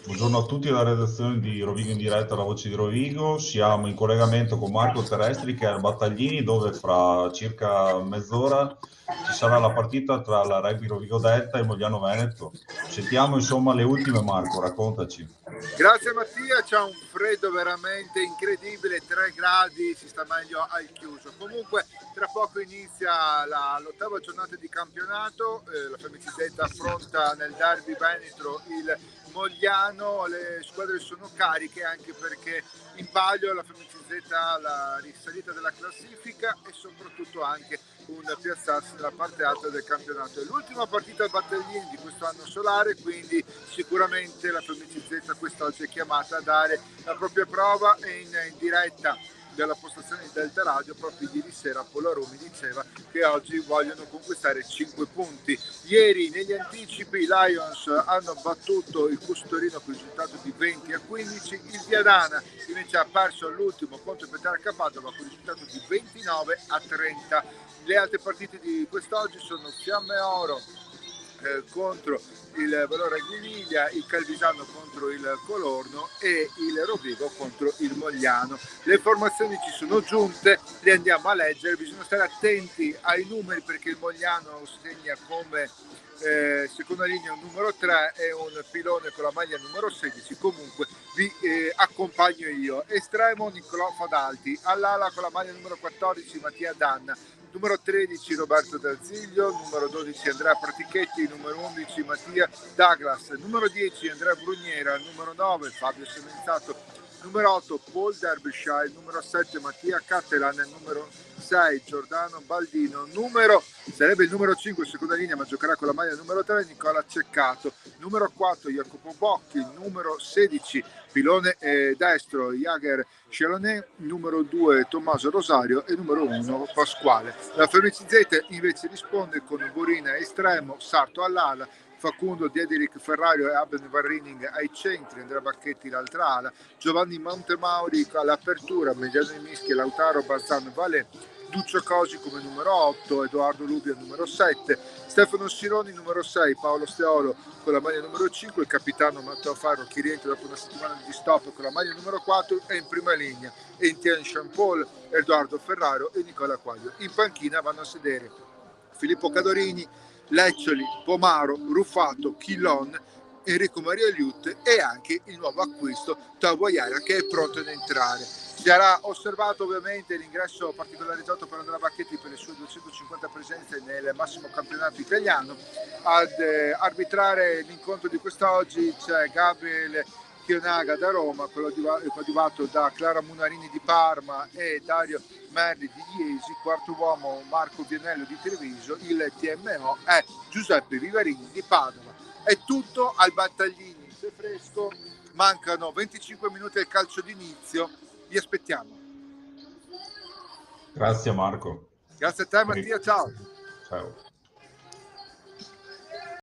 Buongiorno a tutti dalla redazione di Rovigo in diretta, la voce di Rovigo. Siamo in collegamento con Marco Terestri che è al Battaglini, dove fra circa mezz'ora ci sarà la partita tra la Rugby Rovigo Delta e Mogliano Veneto. Sentiamo insomma le ultime, Marco, raccontaci. Grazie Mattia, c'è un freddo veramente incredibile, 3 gradi, si sta meglio al chiuso. Comunque tra poco inizia l'ottava giornata di campionato, la FMCZ affronta nel derby Veneto il Mogliano, le squadre sono cariche anche perché in palio la FMCZ ha la risalita della classifica e soprattutto anche un piazzarsi nella parte alta del campionato. È l'ultima partita al Battaglini di questo anno solare, quindi sicuramente la FMCZ quest'oggi è chiamata a dare la propria prova e in diretta della postazione di Delta Radio. Proprio ieri sera Polaro mi diceva che oggi vogliono conquistare 5 punti. Ieri negli anticipi i Lions hanno battuto il Custorino con il risultato di 20-15, il Viadana invece ha perso all'ultimo contro il Petrarca Padova con il risultato di 29-30. Le altre partite di quest'oggi sono Fiamme Oro contro il Valore Aguiniglia, il Calvisano contro il Colorno e il Rovigo contro il Mogliano. Le formazioni ci sono giunte, le andiamo a leggere, bisogna stare attenti ai numeri perché il Mogliano segna come seconda linea un numero 3 e un pilone con la maglia numero 16. Comunque vi accompagno io. Estremo Niccolò Fadalti, all'ala con la maglia numero 14 Mattia Danna, numero 13 Roberto D'Aziglio, numero 12 Andrea Pratichetti, numero 11 Mattia Douglas, numero 10 Andrea Bruniera, numero 9 Fabio Semenzato, numero 8 Paul Derbyshire, numero 7 Mattia Cattelan, numero 6 Giordano Baldino, sarebbe il numero 5 seconda linea ma giocherà con la maglia numero 3 Nicola Ceccato, numero 4 Jacopo Bocchi, numero 16 pilone destro Jager Chelonet, numero 2 Tommaso Rosario e numero 1 Pasquale. La FMCZ invece risponde con Borina estremo, Sarto all'ala, Facundo Diederic Ferrario e Abben Varrining ai centri, Andrea Bacchetti l'altra ala, Giovanni Montemauri all'apertura, Mediano di Mischia, Lautaro Bazzan Valè, Duccio Cosi come numero 8, Edoardo Lubia numero 7, Stefano Sironi numero 6, Paolo Steolo con la maglia numero 5, il capitano Matteo Farro che rientra dopo una settimana di stop con la maglia numero 4 e in prima linea Etienne Champol, Edoardo Ferraro e Nicola Quaglio. In panchina vanno a sedere Filippo Cadorini, Leccioli, Pomaro, Ruffato, Chillon, Enrico Maria Liut e anche il nuovo acquisto Tavoiara che è pronto ad entrare. Sarà osservato ovviamente l'ingresso particolarizzato per Andrea Bacchetti per le sue 250 presenze nel massimo campionato italiano. Ad arbitrare l'incontro di quest'oggi c'è Gabriele Chionaga da Roma, coadiuvato da Clara Munarini di Parma e Dario Merli di Iesi, quarto uomo Marco Vianello di Treviso, il TMO è Giuseppe Vivarini di Padova. È tutto al Battaglini, se fresco, mancano 25 minuti al calcio d'inizio, vi aspettiamo. Grazie Marco. Grazie a te Mattia, ciao. Ciao.